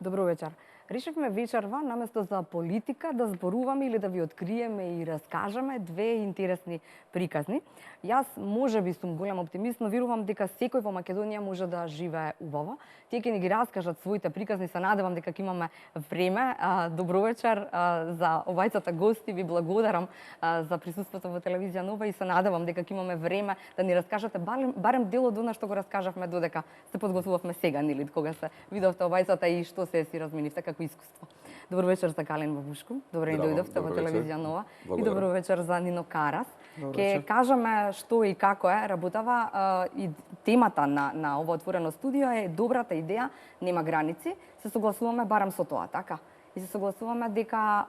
Добро вечер. Решивме вечерва, наместо за политика, да зборуваме или да ви откриеме и раскажеме две интересни приказни. Јас можеби сум голем оптимист, но верувам дека секој во Македонија може да живее убаво. Тие ќе ни ги раскажат своите приказни, се надевам дека ќе имаме време. Добро вечер за обајцата гости, ви благодарам за присуството во телевизија Нова и се надевам дека ќе имаме време да ни раскажете барем дел од она што го раскажавме додека се подготвувавме сега, нели, кога се видовте обајцата и што се си разменивте како искуство. Добро вечер за Калин Бабушко. Добро ни дојдовте во телевизија Нова. И добро вечер за Нино Карас. Ке кажеме што и како е работава и темата на ова отворено студио е добрата идеја нема граници. Се согласуваме барем со тоа, така? И се согласуваме дека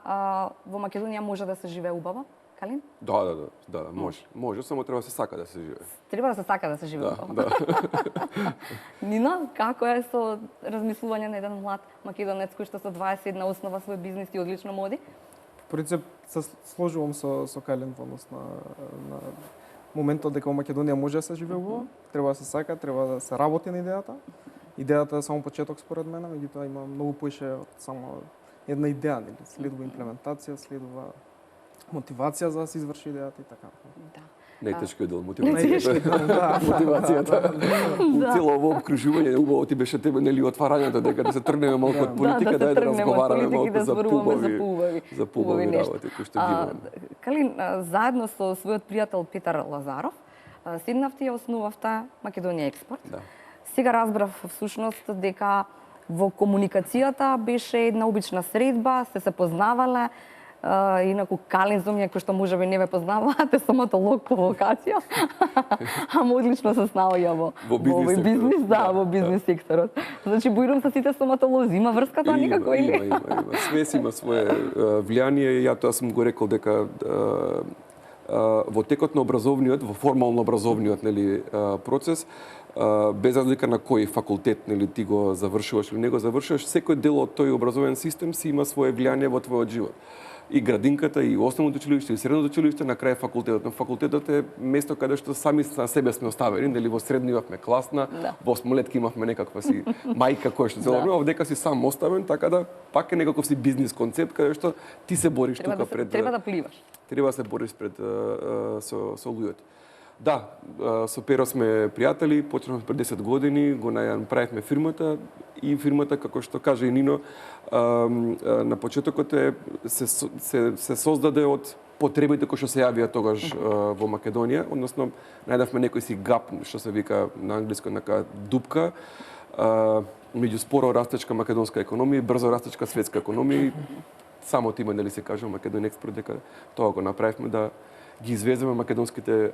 во Македонија може да се живее убаво. Калин? Да, може. Може, само треба да се сака да се живее. Треба да се сака да се живее убаво. Да. Нино, како е со размислување на еден млад македонец кој што со 21 основа свој бизнис и одлично моди? В принцип се сложувам со Калин во однос на моментот дека во Македонија може да се живее убаво, треба да се сака, треба да се работи на идејата. Идејата е само почеток според мене, меѓутоа има многу поише од само една идеја, нели? Следува имплементација, следува мотивација за да се изврши идејата и така. Да. Најтешкиот дел мотивацијата. Мотивацијата. Цело ово обкружување убаво ти беше тебе, нели, отварањето дека да се тргнеме малку од политика, да разговараме малку за поубави работи кои што ги имаме. Калин, заедно со својот пријател Петар Лазаров, седнавте и основавте Македонија Експорт. Да. Сега разбрав всушност дека во комуникацијата беше една обична средба, се познавале. Инаку Калин за кој што можеби не ве познаваате, стоматолог по вокација, ама одлично се снаоѓа во овој бизнис, да, во бизнис секторот. Значи, бујрум со сите стоматолози, има врска тоа никако или? Има. Све си има свое влијание. Ја тоа сум го рекол дека во текот на образовниот, во формално образовниот, нели, процес, без разлика на кој факултет, нели, ти го завршуваш или не го завршуваш, секој дел од тој образовен систем си има свое влијание во твојот живот. И градинката, и основното училиште, и средното училиште, на крај факултетот. Но факултетот е место каде што сами на себе сме оставени, нели, во средно имавме класна, во осмолетки имавме некаква си мајка која што цело време, овдека си сам оставен, така да пак е некаков си бизнис концепт каде што ти се бориш тука пред. Треба да пливаш. Треба да се бориш пред со луѓето. Да, со Перо сме пријатели, почнавме пред 10 години, го направивме фирмата и фирмата, како што каже и Нино, на почетокот се создаде од потребите кои што се јавија тогаш во Македонија, односно најдавме некој си гап, што се вика на англиски нека дупка, меѓу споро растечка македонска економија и брзо растечка светска економија. Само тима, нели се каже, Македонија Експорт, дека тоа го направивме да ги извеземе македонските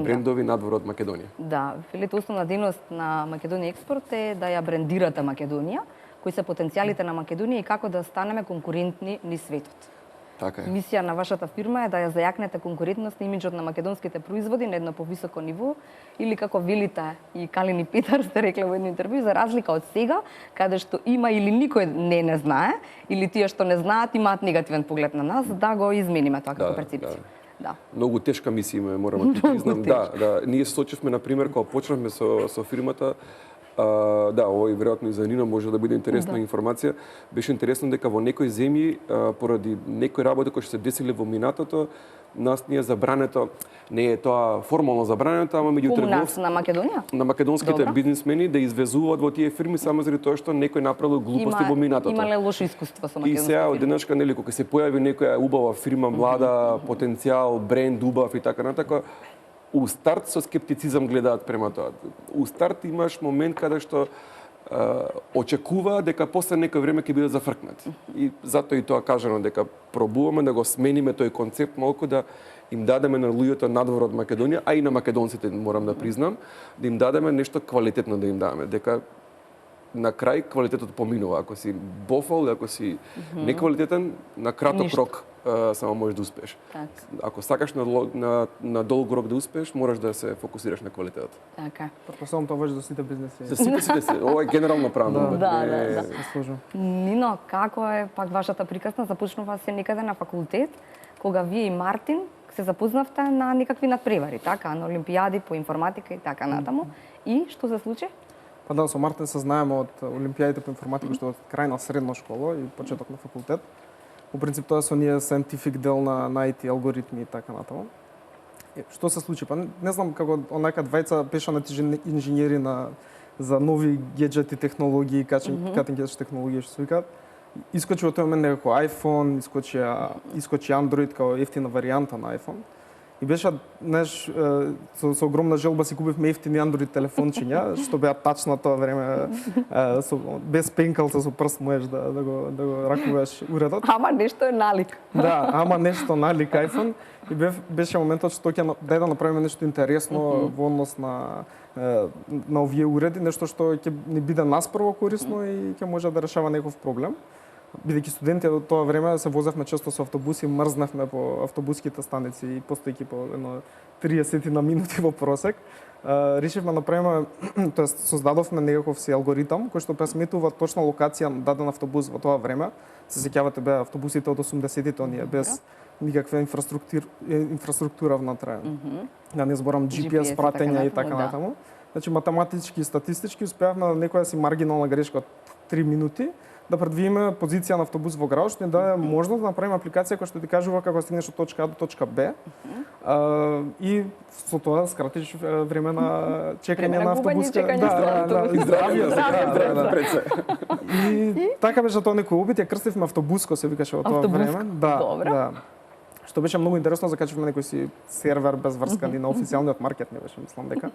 брендови надвор од Македонија. Да, велите основна дейност на Македонија Експорт е да ја брендирате Македонија, кои се потенцијалите на Македонија и како да станеме конкурентни низ светот. Така е. Мисија на вашата фирма е да ја зајакнете конкурентност и имиџот на македонските производи на едно повисоко ниво, или како велите и Калин и Петар сте рекле во едно интервју, за разлика од сега, каде што има или никој не знае, или тие што не знаат имаат негативен поглед на нас, да го измениме тоа како перцепција. Да. Многу тешка мисија има, морам да ти признам. Да, ние се сочевме на пример кога почнавме со фирмата, да, овој веројатно и за Нино може да биде интересна информација. Беше интересно дека во некои земји поради некои работи кои што се десиле во минатото, нас ни е забрането, не е тоа формално забрането, ама меѓу трговци на Македонија, на македонските бизнисмени да извезуваат во тие фирми само заради тоа што некој направил глупости во минатото. Имале лошо искуство со македонски. И сега од денешка, нели, кога се појави некоја убава фирма, млада, потенцијал, бренд убав и така натака, у старт со скептицизам гледаат према тоа. У старт имаш момент каде што очекува дека после некој време ќе биде зафркнат. И затоа и тоа кажано дека пробуваме да го смениме тој концепт малку, да им дадеме на луѓето надвор од Македонија, а и на македонците, морам да признам, да им дадеме нешто квалитетно да им дадеме, дека на крај квалитетот поминува. Ако си бофал, ако си неквалитетен, на краток рок само можеш да успееш. Ако сакаш на долг рок да успееш, мораш да се фокусираш на квалитетот. Така. Претпоставам тоа важи за сите бизнеси. За сите. Ова е генерално правно. Да. Сложно. Нино, како е пак вашата приказна? Започнува се некаде на факултет, кога вие и Мартин се запознавте на некакви надпревари, така, на олимпијади по информатика и така натаму. И што се случи? Па да, со Мартин се знаеме од олимпијадите по информатика, што е од крај на средна школа и почеток на факултет. По принцип тоа со ние scientific дел на IT алгоритми и така натаму. Што се случи? Па не знам како онака двајца пешанати инженери за нови геджети технологии, cutting edge технологии што се викаат. Искочи во тој момент некако iPhone, искочи Android као ефтина варијанта на iPhone. И беше, знаеш, со огромна желба си купивме ефтини Android телефончиња, што беа тач на тоа време, без пенкалца со прст можеш да го ракуваш уредот. Ама нешто е налик. Да, ама нешто налик iPhone. И беше моментот што ќе да направиме нешто интересно во однос на овие уреди, нешто што ќе ни биде нас прво корисно и ќе може да решава некој проблем. Бидејќи студенти од тоа време се возевме често со автобуси, мрзнавме по автобуските станици и постојќи по едно 30 на минути во просек, решивме да направиме, тоест создадовме некаков си алгоритам кој што пресметува точна локација на даден автобус во тоа време. Се сеќавате беа автобусите од 80-тите оние без никаква инфраструктура внатре. Да не зборам GPS пратење и така натаму. Значи математички и статистички успеавме на некоја си маргинална грешка од 3 минути да предвидиме позиција на автобус во градот, што ни даде можност да направиме апликација која што ти кажува како да стигнеш од точка А до точка Б. И со тоа скратиш време на чекање на автобуска. Да, здравје. И така беше тоа некој обид, ја крстивме автобуско, се викаше во тоа време. Да. Што беше многу интересно, закачивме некој си сервер без врска ни на официјалниот маркет, не беше, мислам дека.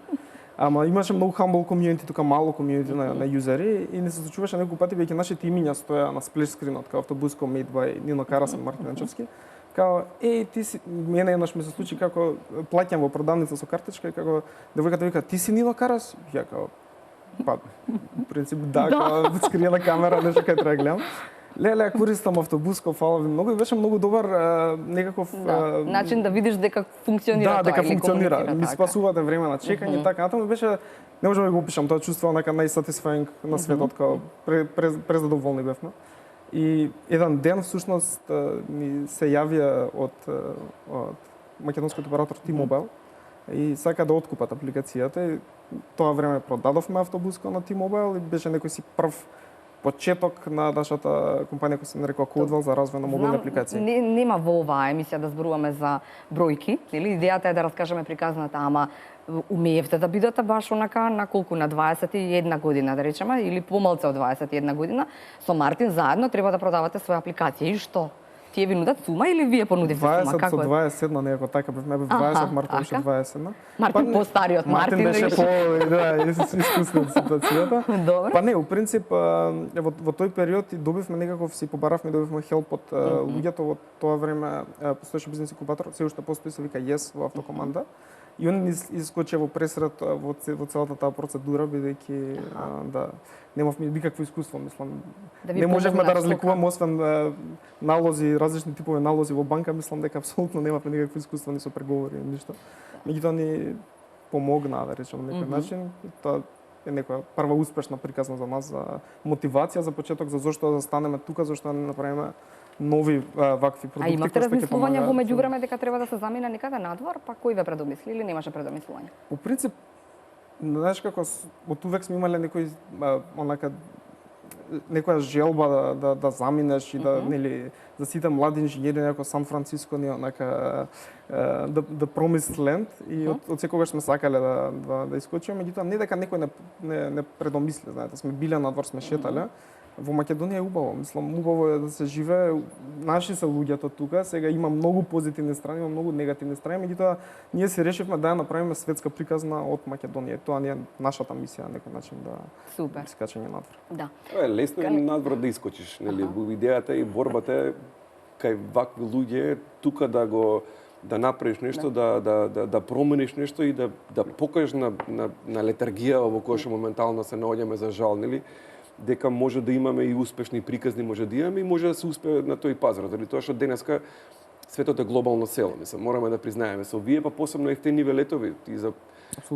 Ама имаше многу humble community, тука мало community на юзери и не се случуваше неколку пати веќе нашите имиња стоја на сплеш скринот као автобуско made by Нино Карасен, Мартин Анчевски. Као ти си, мене еднаш ми се случи како плаќам во продавница со картичка и како девојката вика ти си Нино Карас? Ја као па в принцип да, као скриена камера, нешто кај треба гледам. Леле, користам автобуско, фала ви многу и беше многу добар некаков начин да видиш дека функционира тоа. Да, дека функционира. Ми спасувате време на чекање и така натаму беше не можам да го опишам, тоа чувство онака најсатисфаинг на светот, као презадоволни бевме. И еден ден всушност ми се јавија од македонскиот оператор T-Mobile и сака да откупат апликацијата и тоа време продадовме автобуско на T-Mobile и беше некој си прв почеток на нашата компанија која се нарекува Codewell за развој на мобилни апликации. Нема во оваа емисија да зборуваме за бројки, нели? Идејата е да раскажеме приказната, ама умеевте да бидете баш онака на колку, на 21 година да речеме или помалку од 21 година со Мартин заедно треба да продавате своја апликација и што? Тие ви нудат сума или вие понудивте сума? 20 со 27 некако така бев 20, Мартин беше 20. Мартин постариот Мартин беше искусен ситуацијата. Добро. Па не, у принцип во тој период и добивме некаков си побаравме, добивме хелп од луѓето во тоа време постоеше бизнес инкубатор, се уште постои, се вика Yes во автокоманда. И он искочи во пресред во целата таа процедура, бидејќи немавме никакво искуство, мислам. Не можевме да разликуваме освен налози, различни типови налози во банка, мислам дека апсолутно немавме никакво искуство ни со преговори, ништо. Меѓутоа ни помогна, да речем, на некој начин. Тоа е некоја прва успешна приказна за нас, за мотивација за почеток, за зошто да станеме тука, зошто не направиме нови вакви продукти. А имате размислување во меѓувреме дека треба да се замине некаде надвор, па кој ве предомисли или немаше предомислување? По принцип, знаеш како од увек сме имале онака некоја желба да заминеш и да нели за сите млади инженери некако Сан Франциско ни онака да промис ленд и од секогаш сме сакале да искочиме, меѓутоа не дека некој не предомисли, знаете, сме биле надвор, сме шетале. Во Македонија е убаво, мислам, убаво е да се живее, наши се луѓето тука, сега има многу позитивни страни, има многу негативни страни, меѓутоа ние се решивме да ја направиме светска приказна од Македонија. Тоа не е нашата мисија на некој начин да искачење надвор. Да. Тоа е лесно е надвор да искочиш, нели? Идејата и борбата е кај вакви луѓе тука да направиш нешто, да промениш нешто и да покажеш на летаргија во која што моментално се наоѓаме за жал, нели? Дека може да имаме и успешни приказни, може да имаме и може да се успее на тој пазар. Дали тоа што денеска светот е глобално село, мислам, мораме да признаеме. Со вие па посебно ефтини летови, ти за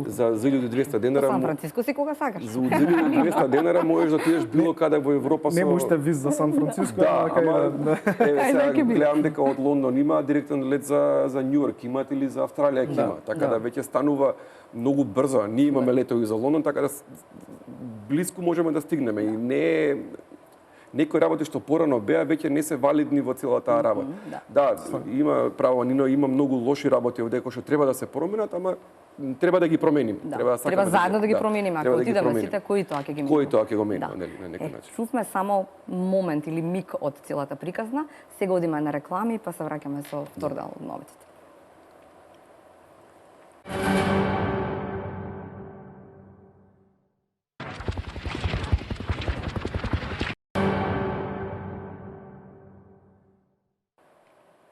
За 1200 Во денара Сан Франциско си кога сакаш. за 1200 денара можеш да отидеш било каде во Европа со Не можете виз за Сан Франциско, Да, кај ама еве Ајде, сега ќе би. гледам дека од Лондон има директен лет за Њујорк имаат или за Австралија ќе има, така да веќе станува многу брзо. Ние имаме летови за Лондон, така да блиску можеме да стигнеме и не е некои работи што порано беа веќе не се валидни во целата таа работа. Да, има право Нино, има многу лоши работи овде кои што треба да се променат, ама треба да ги променим. Да. Треба Треба заедно да ги промениме. Ако отидеме сите, кои тоа ќе ги Кој тоа ќе го менува, Да. нели, на некој начин. Чувме само момент или миг од целата приказна. Сега одиме на реклами, па се враќаме со втор дел од новитите.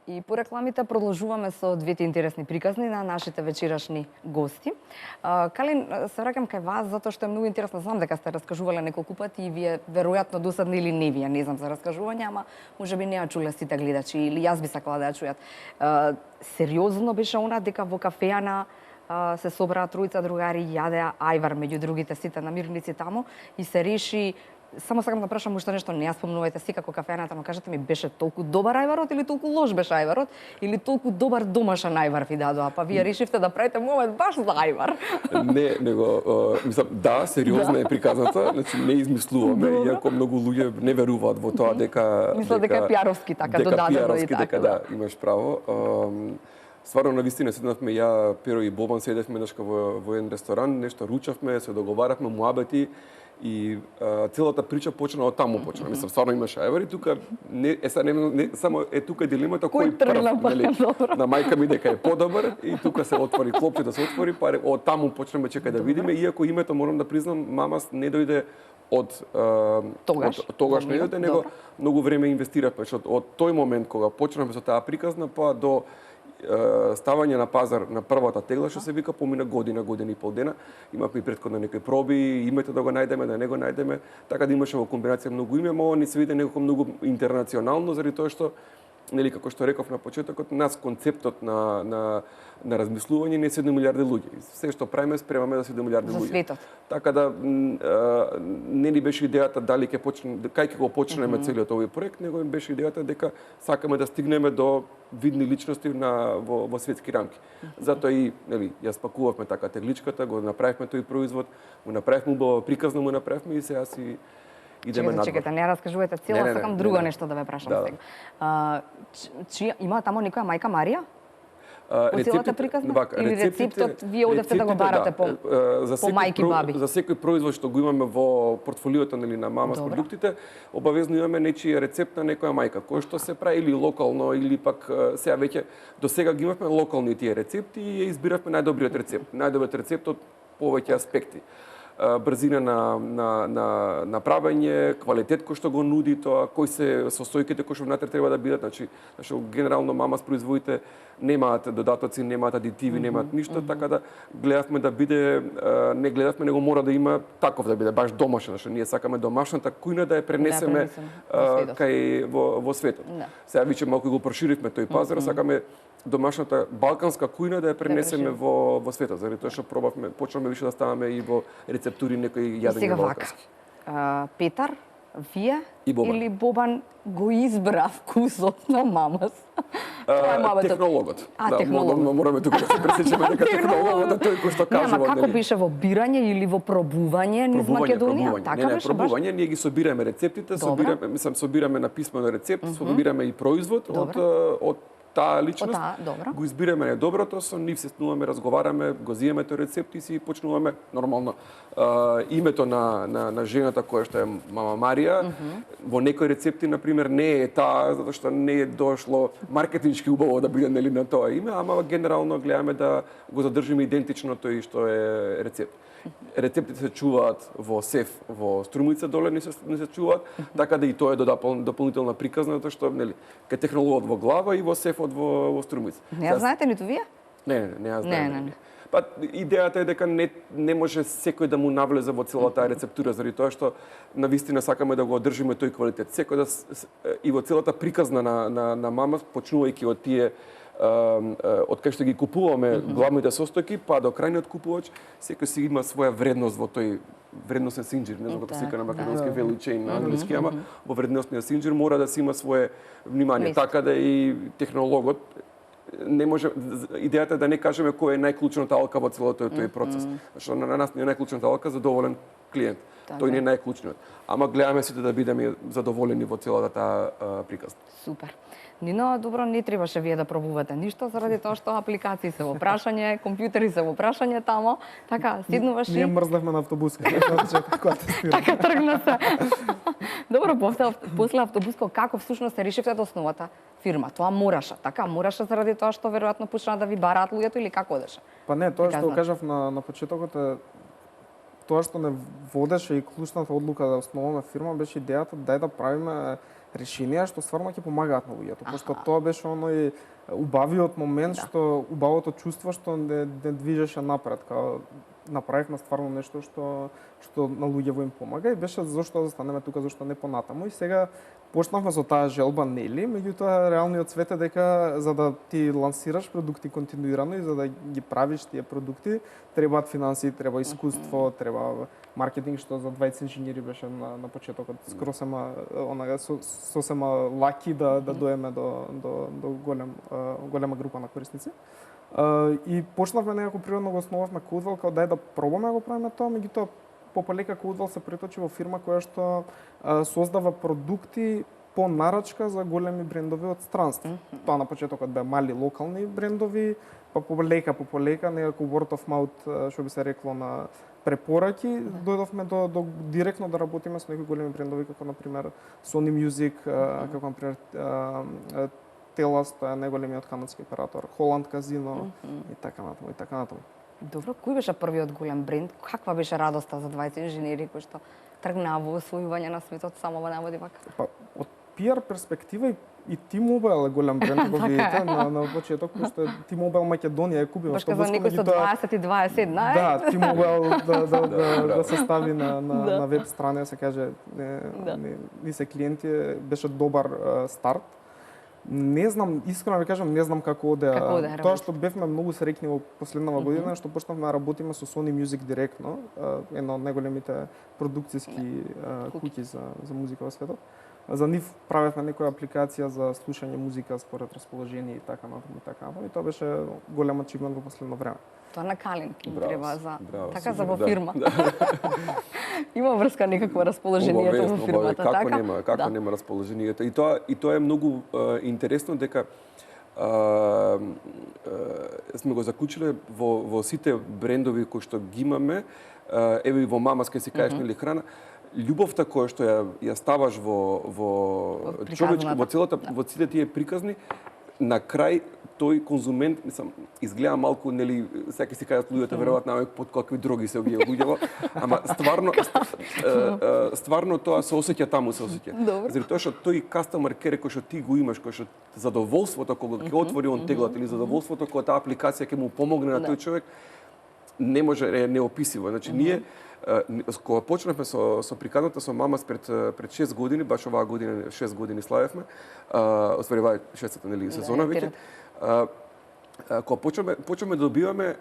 И по рекламите продолжуваме со двете интересни приказни на нашите вечерашни гости. Калин, се враќам кај вас затоа што е многу интересно. Знам дека сте раскажувале неколку пати и вие веројатно досадни или не вие, не знам за раскажување, ама можеби не ја чуле сите гледачи или јас би сакала да ја чујат. Сериозно беше она дека во кафејана се собраа тројца другари, јадеа ајвар меѓу другите сите намирници таму и се реши. Само сакам да прашам уште нешто, не ја спомнувајте секако кафејаната, но кажете ми, беше толку добар ајварот или толку лош беше ајварот или толку добар домашен ајвар ви дадоа, па вие решивте да правите момент баш за ајвар. Не, него мислам, да, сериозна е приказната, значи не измислуваме, иако многу луѓе не веруваат во тоа дека Мислам дека е пиаровски така додадено и така. Да, имаш право. Стварно навистина седнавме ја, Перо и Бобан седевме во еден ресторан, нешто ручавме, се договаравме муабети и целата прича почна од таму почна. Мислам, стварно имаше ајвар и тука не само е тука дилемата кој прв, нели? На мајка ми дека е подобар и тука се отвори клопче да се отвори, па од таму почнеме чекај да видиме, иако името морам да признам, мамас не дојде од тогаш не дојде, него многу време инвестиравме, што од тој момент кога почнавме со таа приказна па до ставање на пазар на првата тегла, што се вика, помина година и пол дена. Имавме и претходно некои проби, името да го најдеме, да не го најдеме, така да имаше во комбинација многу име, но не се види некако многу интернационално, заради тоа што, нели, како што реков на почетокот, нас концептот на размислување не е 7 милиарди луѓе. Се што правиме, спремаме за 7 милиарди луѓе. За светот. Така да не ни беше идејата дали ќе почнеме, кај ќе го почнеме целиот овој проект, него им беше идејата дека сакаме да стигнеме до видни личности во светски рамки. Затоа и, нели, ја спакувавме така тегличката, го направивме тој производ, го направивме убава приказна, му направивме и сега си идеме надвор. Чекайте, не раскажувате цело, сакам друго нешто да ве прашам сега. Има тамо некоја мајка Марија? Од целата приказна? Или рецептот вие одевте да го барате по мајки баби? За секој производ што го имаме во портфолиото, нели, на мама с продуктите, обавезно имаме нечија рецепт на некоја мајка, кој што се прави или локално или пак сега веќе до сега ги имавме локални тие рецепти и избиравме најдобриот рецепт. Најдобриот рецепт од повеќе аспекти. Брзина на правење, квалитет кој што го нуди тоа, кои се состојките кои што внатре треба да бидат, значи генерално мамас производите немаат додатоци, немаат адитиви, немаат ништо, така да гледавме да биде, не гледавме, него мора да има таков да биде, баш домашен, што ние сакаме домашната кујна да ја пренесеме кај во светот. Сега веќе малку го проширивме тој пазар, сакаме домашната балканска кујна да ја пренесеме во светот, заради тоа што почнаме више да ставаме и во рецептури некои јадења балкански. Петар, вие Бобан. или Бобан го избра вкусот на мамас? Технологот. Технологот. Мораме тука да се пресечеме дека технологот е тој кој што кажува. Нема, како беше во бирање или во пробување низ Македонија? Така беше пробување, ние ги собираме рецептите, собираме на писмено рецепт, собираме и производ од таа личност, го избираме најдоброто, со нив се снуваме, разговараме, го зиеме тој рецепт и си почнуваме нормално. Името на жената која што е мама Марија, во некои рецепти, например, не е таа, затоа што не е дошло маркетиншки убаво да биде, нели, на тоа име, ама генерално гледаме да го задржиме идентично тој што е рецепт. Рецептите се чуваат во сеф во Струмица, доле не се чуваат, така да и тоа е дополнителна приказна, затоа што, нели, кај технологот во глава и во сефот во Струмица. Не ја знаете ниту вие? Не ја знаеме. Па идејата е дека не може секој да му навлезе во целата рецептура, заради тоа што навистина сакаме да го одржиме тој квалитет. Секој и во целата приказна на мама, почнувајќи од тие од кај што ги купуваме главните состојки, па до крајниот купувач, секој си има своја вредност во тој вредносен синџир, не знам како се вика на македонски value chain на англиски, ама во вредносниот синџир мора да си има свое внимание, така да и технологот не може идејата е да не кажеме кој е најклучната алка во целиот тој процес. Зашто на нас не е најклучната алка задоволен клиент. Тој не е најклучниот. Ама гледаме сите да бидеме задоволени во целата таа приказна. Супер. Нино, добро, не требаше вие да пробувате ништо заради тоа што апликации се во прашање, компјутери се во прашање тамо, така седнуваш и Ние мрзнавме на автобуска, кога тестираме. така тргна се. Добро, после автобуско како всушност се решивте да основата фирма? Тоа мораше, така? Мораше заради тоа што веројатно почна да ви бараат луѓето или како одеше? Па не, тоа што Казна. кажав на почетокот е тоа што не водеше и клучната одлука да основаме фирма беше идејата дај да правиме решенија што стварно ќе помагаат на луѓето, пошто тоа беше оној убавиот момент што убавото чувство што не движеше напред, као направивме стварно нешто што на луѓево им помага и беше зошто да застанеме тука, зошто не понатаму и сега почнавме со таа желба нели, меѓутоа реалниот свет е дека за да ти лансираш продукти континуирано и за да ги правиш тие продукти, требаат финансии, треба искуство, треба маркетинг што за 20 инженери беше на почетокот. Скоро сема сосема лаки да доеме до голема група на корисници. И почнавме некако природно го основавме Codewell, као дај да пробаме да го правиме тоа, меѓутоа попалека Codewell се преточи во фирма која што создава продукти по нарачка за големи брендови од странство. Тоа на почетокот беа мали локални брендови, па полека некако word of mouth, што би се рекло на препораки, дојдовме до директно да работиме со некои големи брендови како на пример Sony Music, како на пример Телас, тоа е најголемиот канадски оператор, Холанд Казино и така натаму. Добро, кој беше првиот голем бренд? Каква беше радоста за 20 инженери кои што тргнаа во освојување на светот само во наводи вака? Па, од PR перспектива и T-Mobile е голем бренд, го видите, на почеток, пошто T-Mobile Македонија е купила Баш каза некој со 22 седна, Да, T-Mobile да се стави на веб страна, се каже, ни се клиенти, беше добар старт. Не знам, искрено ви кажам, не знам како оде. Тоа што бевме многу среќни во последнава година, што почнавме да работиме со Sony Music директно, една од најголемите продукциски куќи за музика во светот. За нив правевме некоја апликација за слушање музика според расположение и така натаму. И тоа беше голем ачивмент во последно време. Тоа на Калин треба за така супер, за во фирма. Има врска некакво расположението во фирмата, така? Како нема расположението. И тоа е многу интересно дека сме го заклучиле во сите брендови кои што ги имаме, еве и во Мамас кај си кажеш нели храна, љубовта која што ја ставаш во човечко, во сите тие приказни, на крај тој конзумент, мислам, изгледа малку, нели, секој си кажат луѓето веројатно под какви дроги се ги луѓето, ама стварно тоа се осеќа таму, се осеќа. Заради тоа што тој customer care кој што ти го имаш, кој што задоволството кога ќе отвори он теглат или задоволството кога таа апликација ќе му помогне на тој човек, не може, е неописиво. Значи ние кога почнавме со приказната со Мамас пред 6 години, баш оваа година 6 години славевме, освари оваа 6-та нели сезона веќе. Кога почнаме да добиваме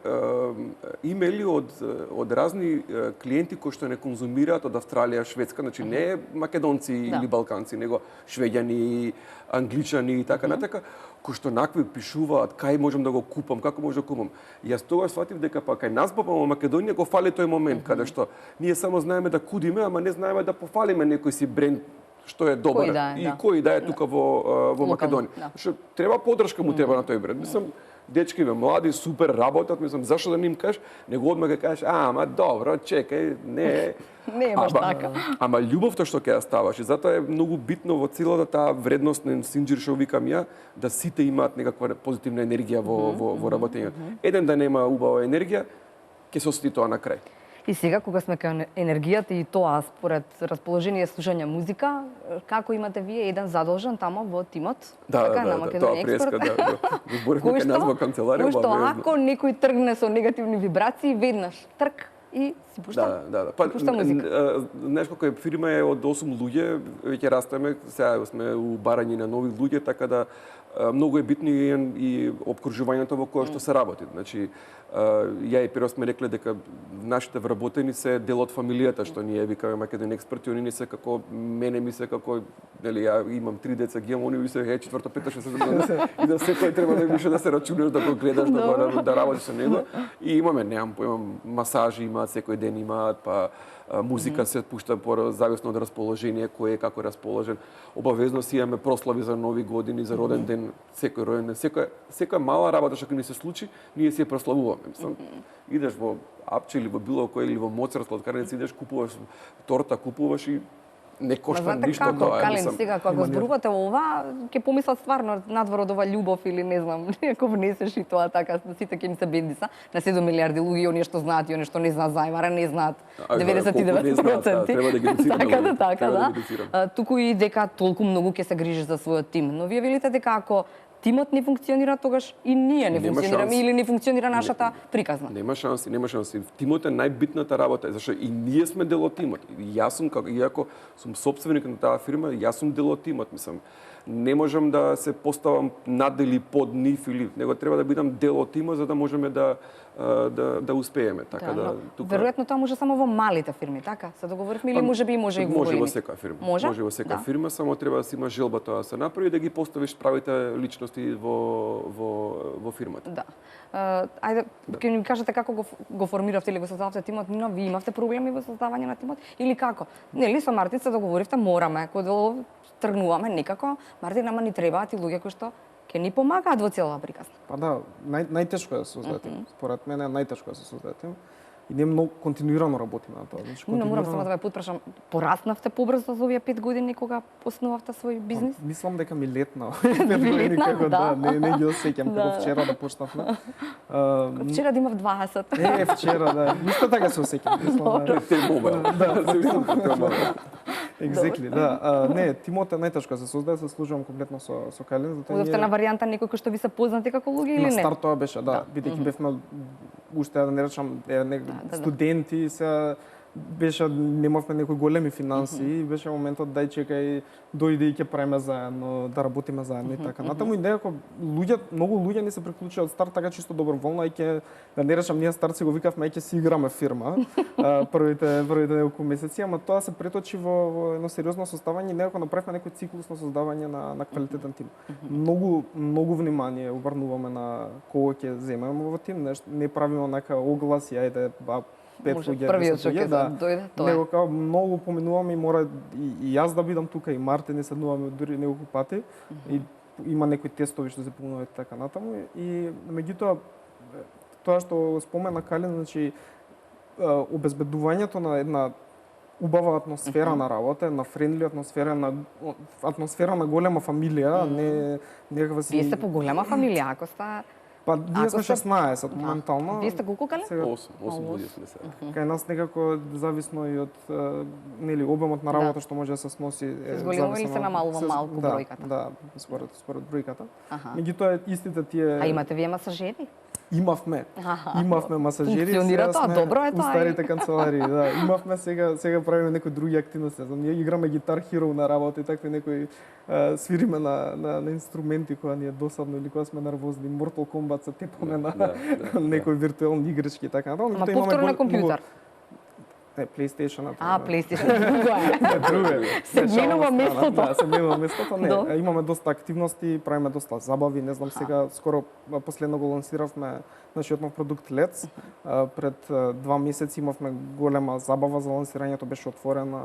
имейли од разни клиенти кои што не конзумираат од Австралија, Шведска, значи не македонци или балканци, него швеѓани, англичани и така натака, кои што накви пишуваат кај можам да го купам, како можам да купам. Јас тогаш сватив дека па кај нас во Македонија го фали тој момент каде што ние само знаеме да кудиме, ама не знаеме да пофалиме некој си бренд што е добар и кој да е тука во Македонија. Што треба поддршка му треба на тој бренд. Мислам, дечки млади, супер работат, мислам, зашто да не им кажеш, него одма га кажеш, ама добро, чекај, не е баш така. Ама љубовта што ќе ја ставаш и затоа е многу битно во целата таа вредносен синџир што викам ја, да сите имаат некаква позитивна енергија во работењето. Еден да нема убава енергија, ќе се осети тоа на крај. И сега, кога сме кај енергијата и тоа, според расположение слушање музика, како имате вие еден задолжен тамо во тимот? Така, на Македонија Експорт? Зборевме кај нас во канцеларија. Кој што ако некој тргне со негативни вибрации, веднаш, трк, и си пуштам. Да. Си пуштам музика. Знаеш колку е фирма е од 8 луѓе, веќе растеме, сега сме у барање на нови луѓе, така да многу е битно и обкружувањето во кое што се работи. Значи, ја и Перо сме рекле дека нашите вработени се дел од фамилијата, што ние викаме Македон експерти, они не се како мене ми се како, нели, ја имам 3 деца, ги имам, они ми се четврто, пето, шесто, и да секој треба да више да се рачунеш, да го гледаш, да работиш со него. И имаме, имам масажи, имаат секој ден имаат, па музика се пушта по зависно од расположение, кој е како расположен. Обавезно си имаме прослави за нови години, за роден ден, секој роден ден, секоја мала работа што ни се случи, ние си ја прославуваме. Мислам, идеш во Апче или во било кој или во Моцарт, сладкарница, идеш, купуваш торта, купуваш и не кошта ништо како, тоа. Калин, сега кога зборувате ова, ќе помислат стварно надвор од ова љубов или не знам, ако внесеш и тоа така, сите ќе ни се бендиса на 7 милиарди луѓе, оние што знаат и оние што не знаат зајмара, не знаат 99%. Треба да ги едуцираме. Така да. Туку и дека толку многу ќе се грижиш за својот тим, но вие велите дека ако тимот не функционира, тогаш и ние не функционираме или не функционира нашата приказна. Нема шанси. Тимот е најбитната работа, зашто и ние сме дел од тимот. И јас сум, иако сум собственик на таа фирма, јас сум дел од тимот, мислам. Не можам да се поставам над или под нив, или него треба да бидам дел од тимот за да можеме да успееме. Така да, тука... Веројатно тоа може само во малите фирми, така? Се договоривме или може би може и во големи? големи? Може во секоја фирма. Може во секоја фирма, само треба да си има желба тоа да се направи и да ги поставиш правите личности во фирмата. Да. Ајде, ќе ми кажете како го формиравте или го создававте тимот, но ви имавте проблеми во создавање на тимот или како? Нели со Мартин се договоривте, мораме, кога тргнуваме некако, Мартин, ама ни требаат и луѓе кои што ќе ни помагаат во целава приказна. Па да, најтешко е да се создаде тим. Според мене најтешко е да се создаде тим. И ние многу континуирано работиме на тоа. Значи, Но морам само да ве потпрашам, пораснавте побрзо за овие 5 години кога основавте свој бизнис? Мислам дека ми летна. 5 години како не ги осеќам како вчера да почнавме. Вчера да имав 20. Вчера да. Исто така се осеќам. Мислам да. Exactly, да. Не, тимот е најтешко да се создаде, се служувам комплетно со Калин, затоа Одевте на варијанта некој кој што ви се познати како луѓе или не? На старт тоа беше, да, бидејќи бевме уште да не речам студенти, се беше немавме некои големи финанси и беше моментот дај чекај дојде и ќе правиме заедно, да работиме заедно и така. Натаму и некако многу луѓе не се приклучија од старт така чисто доброволно, и ќе да не речам ние старт си го викавме ќе си играме фирма првите неколку месеци, ама тоа се преточи во едно сериозно составање и некако направивме некој циклус на создавање на квалитетен тим. Многу внимание обрнуваме на кого ќе земеме во тим, не правиме онака огласи, ајде првиот што ќе дојде тоа. Него као многу поминуваме и мора и јас да бидам тука и Мартин не седнуваме дури неколку пати и има некои тестови што се поминуваат така натаму и меѓутоа тоа што спомена Калин, значи обезбедувањето на една убава атмосфера на работа, на френдли атмосфера на голема фамилија, не некаква си. Вие сте по голема фамилија, ако сте Па ние сме 16 моментално. Вие сте колку, Калин? 8 луѓе сме сега. Кај нас некако зависно и од нели обемот на работа што може да се сноси зголемува или се намалува малку бројката? Да, според бројката. Меѓутоа истите тие. А имате вие масажери? Имавме масажери. Функционира тоа, добро е тоа. Старите канцеларии, да. Имавме сега правиме некои други активности. Ние играме Guitar Hero на работа и такви некои свириме на инструменти кога ни е досадно или кога сме нервозни. Mortal Kombat се тепаме на некои виртуелни игрички и така натаму. Ама повторно на компјутер. Не, PlayStation. PlayStation. Друго е. Се менува местото. Да, се менува местото. Не, имаме доста активности, правиме доста забави, не знам сега, скоро последно го лансиравме нашиот нов продукт Let's. Пред 2 месеци имавме голема забава за лансирањето, беше отворена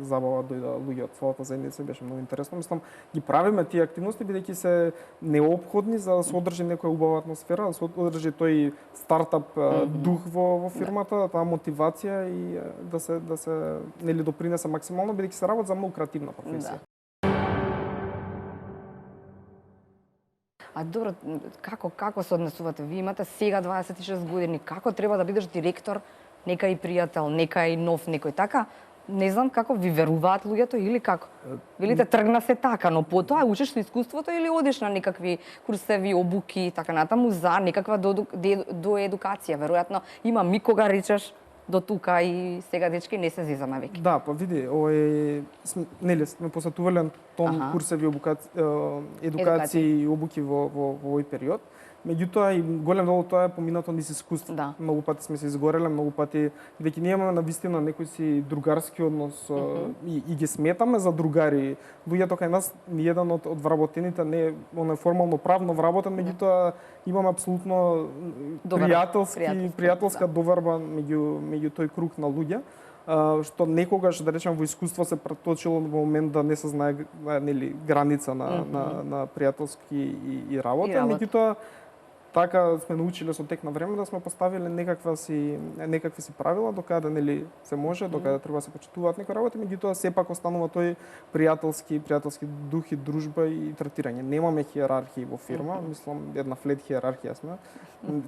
забава, дојде луѓе од целата заедница, беше многу интересно. Мислам, ги правиме тие активности бидејќи се неопходни за да се одржи некоја убава атмосфера, да се одржи тој стартап дух во фирмата, таа мотивација и да се нели допринесе максимално бидејќи се работи за многу креативна професија. А добро, како се однесувате? Ви имате сега 26 години, како треба да бидеш директор, некај пријател, некај нов, некој така? не знам како ви веруваат луѓето или како. Велите тргна се така, но потоа учиш со искуството или одиш на некакви курсеви, обуки и така натаму за некаква до едукација. Веројатно има ми кога речеш до тука и сега дечки не се зезаме веќе. Да, па види, нели сме посетувале тон курсеви, едукации и обуки во овој период. Меѓутоа и голем дел од тоа е поминато низ искуство. Да. Многу пати сме се изгореле, многу пати веќе ние имаме навистина некој си другарски однос и ги сметаме за другари. Луѓето кај нас ни еден од вработените не е формално правно вработен, меѓутоа имаме апсолутно пријателска доверба меѓу тој круг на луѓе, што некогаш, да речем, во искуство се преточило во момент да не се знае нели граница на пријателски и работа, меѓутоа така сме научиле со тек на време да сме поставиле некакви си правила докаде нели се може, докаде треба да се почитуваат некои работи, меѓутоа сепак останува тој пријателски дух и дружба и третирање. Немаме хиерархии во фирма, мислам една флет хиерархија сме.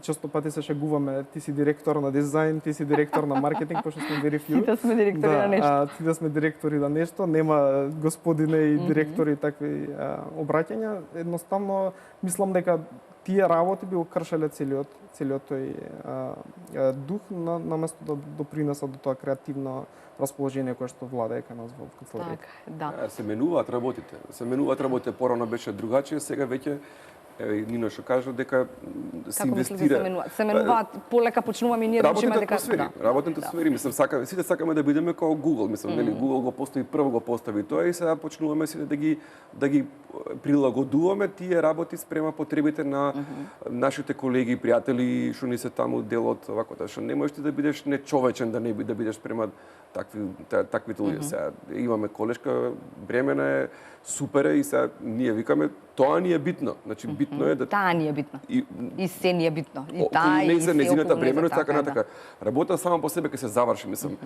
Често пати се шегуваме, ти си директор на дизајн, ти си директор на маркетинг, пошто сме very few. Да сме директори на нешто. Ти да сме директори на нешто, нема господине и директори и такви обраќања. Едноставно мислам дека тие работи би окршале целиот тој дух наместо да допринесат до тоа креативно расположение кое што владее кај нас во канцеларијата. Да. Се менуваат работите. Порано беше другачие, сега веќе Нино што кажа дека се инвестира. Се менуваат, полека почнуваме и ние да учиме дека работните сфери, мислам сите сакаме да бидеме како Google, мислам нели Google го постави прво го постави тоа и сега почнуваме сите да ги прилагодуваме тие работи спрема потребите на нашите колеги и пријатели што ни се таму дел од овако, што не можеш ти да бидеш нечовечен да бидеш спрема таквите луѓе. Сега имаме колешка, бремена е, супер е и сега ние викаме тоа ни е битно. Значи битно е да таа ни е битно. И се ни е битно. И таа и се незината бременост така натака. Работа само по себе ќе се заврши, мислам.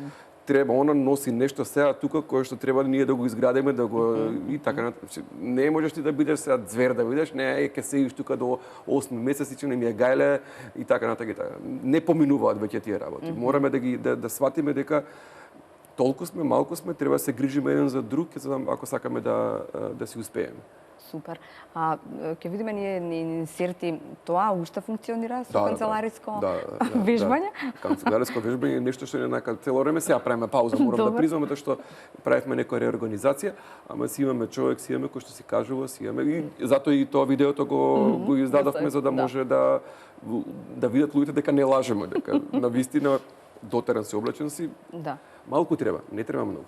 Треба она носи нешто сега тука кое што треба ние да го изградиме, да го и така натака. Не можеш ти да бидеш сега звер да бидеш, не ќе седиш тука до 8 месеци че не ми е гајле и така натака. Не поминуваат веќе тие работи. Мораме да сватиме дека толку сме, малку сме, треба да се грижиме еден за друг, ако сакаме да си успееме. Супер. Ќе видиме ние инсерти, тоа уште функционира со канцелариско вежбање? Канцелариско вежбање е нешто што не цело време, сега правиме пауза, морам да признам, што правевме некоја реорганизација, ама си имаме човек, си имаме кој што си кажува, си имаме и затоа и тоа видеото го издадовме за да може да видат луѓето дека не лажеме, дека навистина дотеран си, облечен си. Да. Малку треба, не треба многу.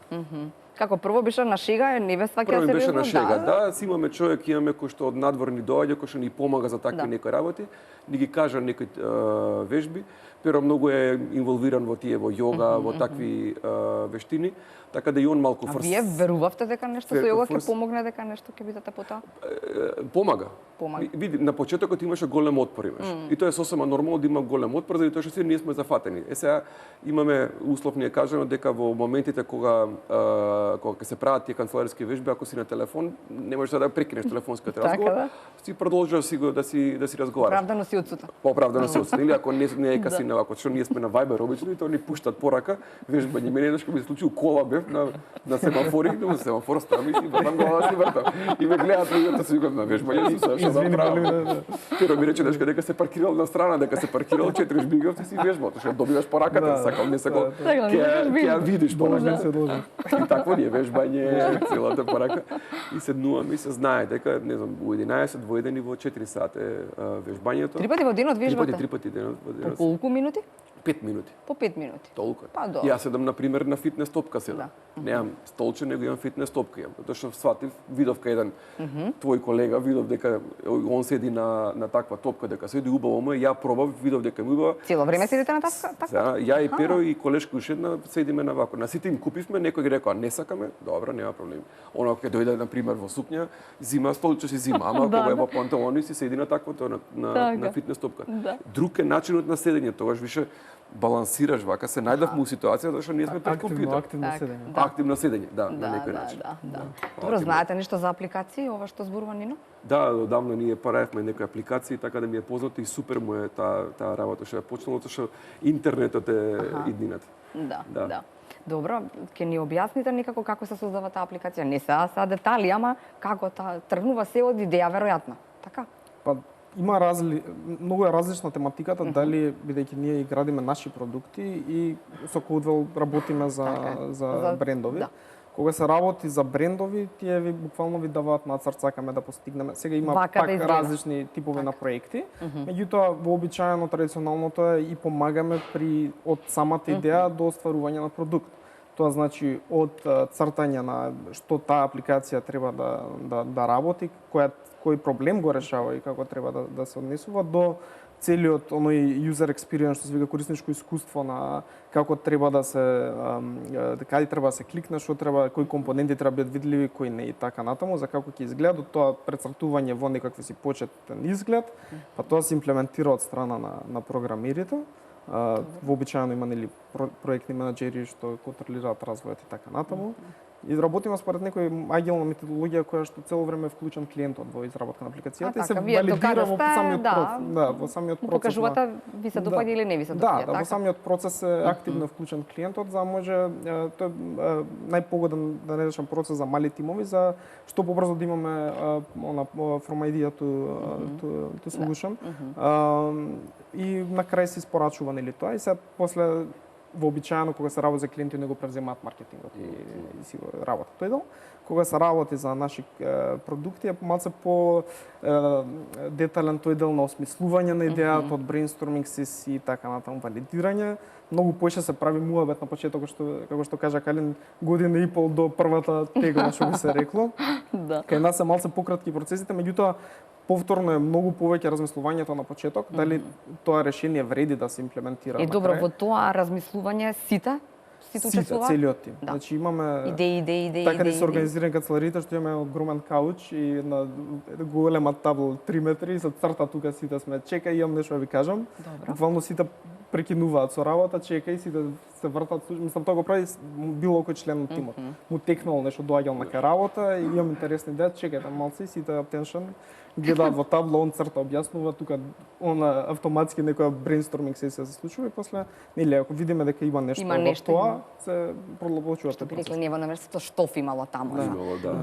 Како прво беше на шега, не бе сваќа сериозно? Прво беше на шега, да, си имаме човек, имаме кој што од надвор ни доаѓа, кој што ни помага за такви некои работи, ни ги кажа некои вежби, pero многу е инволвиран во тие, во јога, во такви вештини, така да и он малку форс. А вие верувавте дека нешто со јога ќе помогне, дека нешто ќе бидете потоа? Помага. Види, на почетокот имаше голем отпор И тоа е сосема нормално да има голем отпор, заради тоа што ние сме зафатени. Сега имаме условно е кажано дека во моментите кога ќе се прават тие канцелариски вежби, ако си на телефон, не можеш да прекинеш телефонскиот разговор. Си продолжуваш да си разговараш. Оправдано си отсутен. Оправдано си отсутен. Или ако не е каси ако што ние сме на Viber обично и тоа ни пуштат порака, вежбање. Мене еднаш кога ми се случи кола бев на семафори, на семафор ставам и си вртам глава, си вртам. И ме гледаат луѓето си викам на вежбање, што да правам. Pero ми рече дека се паркирал на страна, дека се паркирал 4 жбигав, ти си вежбал, што добиваш пораката, сакал, не сакал. Ќе ја видиш пораката. И такво ни е вежбање, целата порака. И седнуваме и се знае дека, не знам, во 11, во 1 и во 4 сати вежбањето. 3 пати во денот вежбате? 3 пати денот во денот. По колку минути? 5 минути. По 5 минути. Толку. Па до. Јас седам на пример на фитнес топка седам. Немам столче, него имам фитнес топка имам. Тоа што сватив, видов кај еден твој колега, видов дека он седи на таква топка, дека седи убаво му, ја пробав, видов дека ми убава. Цело време седите на таква? Да, ја и Перо и колешка уште една седиме на вако. На сите им купивме, некој ги рекоа не сакаме, добро, нема проблем. Оно кога дојде на пример во сукња, зима столче си зима, ама кога е во панталони си седи на таквото на фитнес топка. Друг е начинот на седење, тогаш више балансираш вака, се најдовме у ситуација зашто ние сме пред компјутер. Активно седење. Активно седење, да, на некој начин. Добро, знаете нешто за апликации, ова што зборува Нино? Да, одамна ние правевме некои апликации, така да ми е познато и супер му е таа работа што е почнало, што интернетот е иднината. Да. Добро, ќе ни објасните некако како се создава таа апликација? Не са детали, ама како тргнува се од идеја веројатно. Така? Па има многу е различна тематиката, дали бидејќи ние и градиме наши продукти и со Codewell работиме за брендови. Да. Кога се работи за брендови, тие буквално ви даваат нацрт, сакаме да постигнеме. Сега има Вака пак да изгледа. различни типови на проекти. Меѓутоа, вообичаено традиционалното е и помагаме од самата идеја до остварување на продукт. Тоа значи од цртање на што таа апликација треба да работи, кој проблем го решава и како треба да се однесува, до целиот оној user experience, што се вика корисничко искуство на како треба да се каде треба да се кликне, што треба, кои компоненти треба да бидат видливи, кои не и така натаму, за како ќе изгледа, до тоа прецртување во некакви си почетен изглед, па тоа се имплементира од страна на програмерите. Вообичаено има проектни менаџери што контролираат развојот и така натаму. И работиме според некој агилна методологија која што цело време е вклучен клиентот во изработка на апликацијата и се валидира во самиот процес. Во самиот процес. Покажувате ви се допаѓа или не ви се допаѓа, така? Во самиот процес е активно вклучен клиентот за може тој најпогоден да не речам процес за мали тимови за што побрзо да имаме from idea to solution. И на крај се испорачува нели тоа и се после вообичаено кога се работи за клиенти не го превземаат маркетингот и си го работа тој дел. Кога се работи за наши продукти е малце по детален тој дел на осмислување на идејата, од брейнсторминг сесии и така натаму, валидирање. Многу поише се прави муабет на почеток, како што кажа Калин, година и пол до првата тегла, што би се рекло. Да. Кај нас се малце пократки процесите, меѓутоа повторно е многу повеќе размислувањето на почеток, дали тоа решение вреди да се имплементира. Добро, во тоа размислување сите учествуваат? Целиот тим. Да. Значи имаме идеи. Така ни се организирани канцелариите што имаме огромен кауч и на голема табла 3 метри и се црта тука сите сме. Чекај, имам нешто да ви кажам. Буквално сите прекинуваат со работа, чекај, сите се вртат, мислам тоа го прави било кој член од тимот. Му текнало нешто, доаѓал на работа и имам интересни идеја, чекајте малци, сите attention, гледаат во табла, он црта, објаснува, тука он автоматски некоја брейнсторминг сесија се случува и после, нели, ако видиме дека има нешто во тоа, се продлабочува што би рекле ние во университетот штоф имало таму.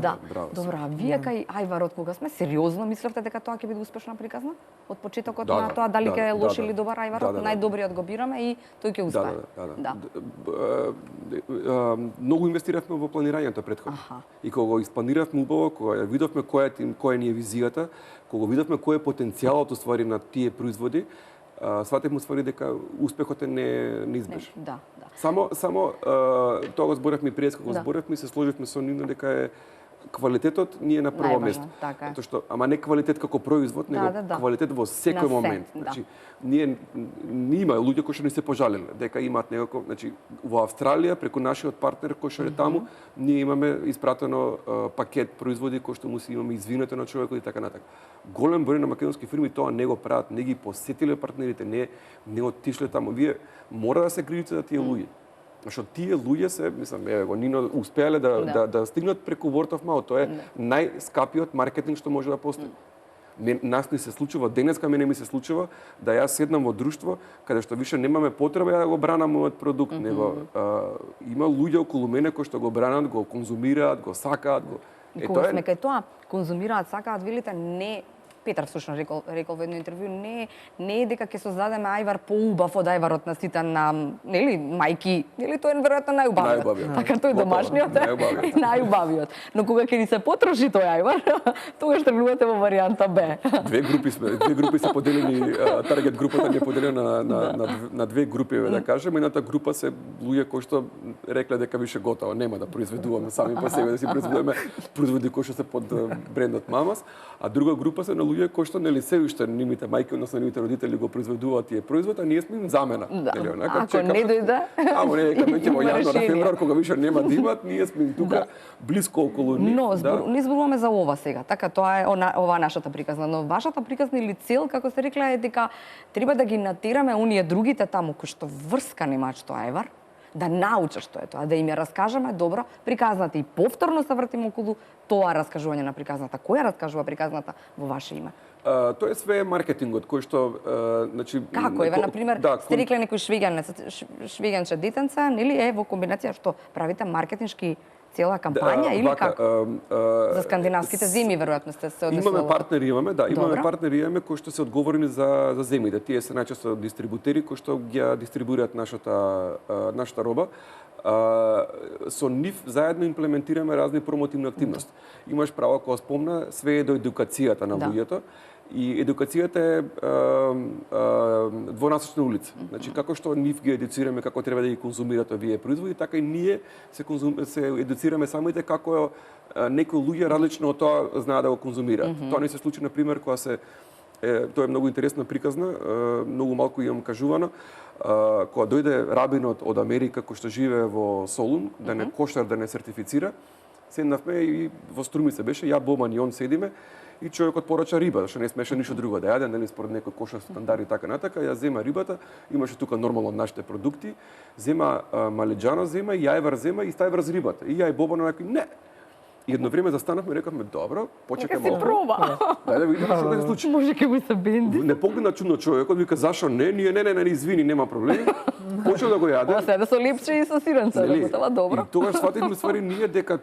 Да. Добро, а вие кај Ајвар кога сме сериозно мислевте дека тоа ќе биде успешна приказна? Од почетокот на тоа дали ќе е лош или добар Ајвар, најдобриот го бираме и тој ќе успее. Многу инвестиравме во планирањето претходно. И кога го испланиравме убаво, кога ја видовме која ни е визијата, кога видовме кој е потенцијалот уствари на тие производи, сватевме уствари дека успехот е неизбежен. Да. Само тоа го зборевме и пред кога зборевме и се сложивме со нивно дека е квалитетот ни е на прво место. Затоа што ама не квалитет како производ, него квалитет во секој момент. Значи ние има луѓе кои што ни се пожалеле дека имаат некако, значи во Австралија преку нашиот партнер кој што е таму, ние имаме испратено пакет производи кои што му се имаме извинето на човекот и така натака. Голем број на македонски фирми тоа не го прават, не ги посетиле партнерите, не отишле таму. Вие мора да се грижите за тие луѓе. Што тие луѓе се, мислам, Нино успеале да стигнат преку word of mouth. Тоа е најскапиот маркетинг што може да постои. Нас ни се случува, денеска мене ми се случува да јас седнам во друштво каде што више немаме потреба да го бранам мојот продукт, него има луѓе околу мене кои што го бранат, го конзумираат, го сакаат, И кога сме кај тоа, конзумираат, сакаат, велите, не Петар всушност рекол во едно интервју, не е дека ќе создадеме Ајвар поубав од Ајварот на сите на, нели, мајки, нели тоа е веројатно најубавиот. Така тој домашниот е најубавиот. Но кога ќе ни се потроши тој Ајвар, тогаш тргнувате во варијанта Б. Две групи се поделени, таргет групата ни е поделена на две групи, да кажеме. Едната група се луѓе кои што рекле дека више готово, нема да произведуваме сами по себе, да си произведуваме производи кои што се под брендот Мамас, а друга група се на луѓе кои што нели се уште нивните мајки, односно нивните родители го произведуваат тие производ, а ние сме им замена. Нели, ако не дојде, амо не, кога во јануар, февруар, кога више нема да имат, ние сме им тука блиско околу нив. Но не зборуваме за ова сега. Така тоа е ова нашата приказна, но вашата приказна или цел, како се рекла, е дека треба да ги натераме оние другите таму кои што врска немаат што Ајвар, да научат што е тоа, да им ја раскажеме добро приказната и повторно се вртиме околу тоа раскажување на приказната. Која раскажува приказната во ваше име? Тоа е све маркетингот кој што значи Како еве на пример сте рекле некој швиганче детенца, нели е во комбинација што правите маркетиншки цела кампања или како? За скандинавските земји веројатно сте се однесували. Имаме партнери кои што се одговорни за земјите. Тие се најчесто дистрибутери кои што ги дистрибуираат нашата роба. Со нив заедно имплементираме разни промотивни активности. Имаш право, кога спомна, све е до едукацијата на луѓето. И едукацијата е двонасочна улица. Значи, како што нив ги едуцираме како треба да ги конзумират овие производи, така и ние се едуцираме самите како некои луѓе различно од тоа знаат да го конзумираат. Тоа не се случи, на пример, кога тоа е многу интересна приказна, многу малку имам кажувано, кога дојде рабинот од Америка кој што живее во Солун, да не коштар, да не сертифицира, седнавме и во Струмица беше, ја, Боман и он седиме, и човекот порача риба, што не смеше ништо друго да јаде, нели според некој кошар стандард и така натака, ја зема рибата, имаше тука нормално нашите продукти, зема малеџано зема, јајвар зема и стави врз рибата. И ја и Бобан онака, не. И едно време застанавме и рековме, добро, почекај малку. Нека се проба. Да видиме што ќе се случи. Може ќе му се бенди. Не погледна чудно човекот, вика зашо не, ние не, извини, нема проблем. Почел да го јаде. Ова се да со липче и со сиренца, работела добро. И тогаш свативме ствари ние дека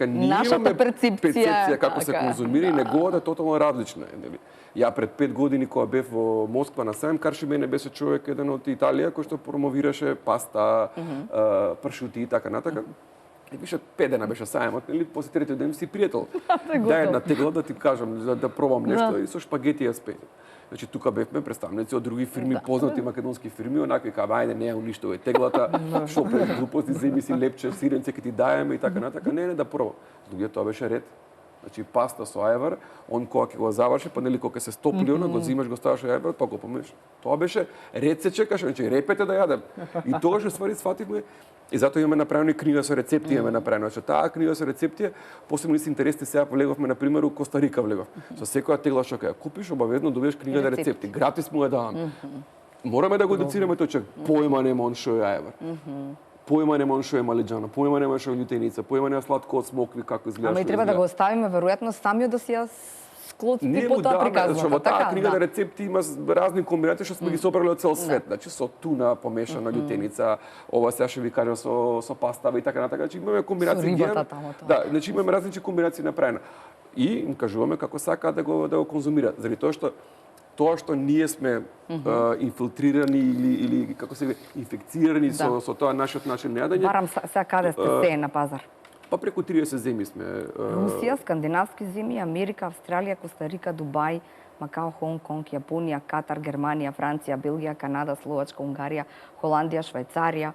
ние нашата имаме перцепција како се конзумира и неговата тотално различна е, нели? Ја пред 5 години кога бев во Москва на сајм, карши мене беше човек еден од Италија кој што промовираше паста, пршути и така натака. И више 5 дена беше сајмот, нели? После третиот ден си пријател. Дај една тегла да ти кажам, да пробам нешто и со шпагети ја спејам. Значи тука бевме представници од други фирми, познати македонски фирми, онакви кај ајде не уништувај теглата, што пред глупости, земи си лепче, сиренце ќе ти даеме и така натака. Не, да пробам. Луѓе, тоа беше ред. Значи паста со ајвар, он кога ќе го заврши, па нели кога ќе се стопли она, го зимаш, го ставаш ајвар, па го помеш. Тоа беше ред се чекаше, значи репете да јадам. И тогаш ствари свативме и затоа имаме направени книга со рецепти, имаме направено. Значи таа книга со рецепти, посебно се интересни сега влеговме на пример у Коста Рика влегов. Со секоја тегла што ќе ја купиш, обавезно добиеш книга за рецепти. Гратис му ја давам. Мораме да го едуцираме тој човек. Појма нема он што е ајвар. Појма нема што е малеџано, појма нема што е љутеница, појма нема сладко од смокви како изгледа. Ама и треба да го оставиме веројатно самиот да си ја склоци по тоа приказната. Во таа книга на рецепти има разни комбинации што сме ги собрали од цел свет. Значи со туна помешана љутеница, ова сега ќе ви кажам со пастава и така натака. Значи имаме комбинации. Со рибата таму тоа. Да, значи имаме различни комбинации направена. И им кажуваме како сакаат да го конзумираат. Заради тоа што ние сме инфилтрирани или како се инфекцирани со тоа нашиот начин на јадење. Барам сега каде сте се на пазар? Па преку 30 земји сме. Русија, скандинавски земји, Америка, Австралија, Коста Рика, Дубај, Макао, Хонг Конг, Јапонија, Катар, Германија, Франција, Белгија, Канада, Словачка, Унгарија, Холандија, Швајцарија,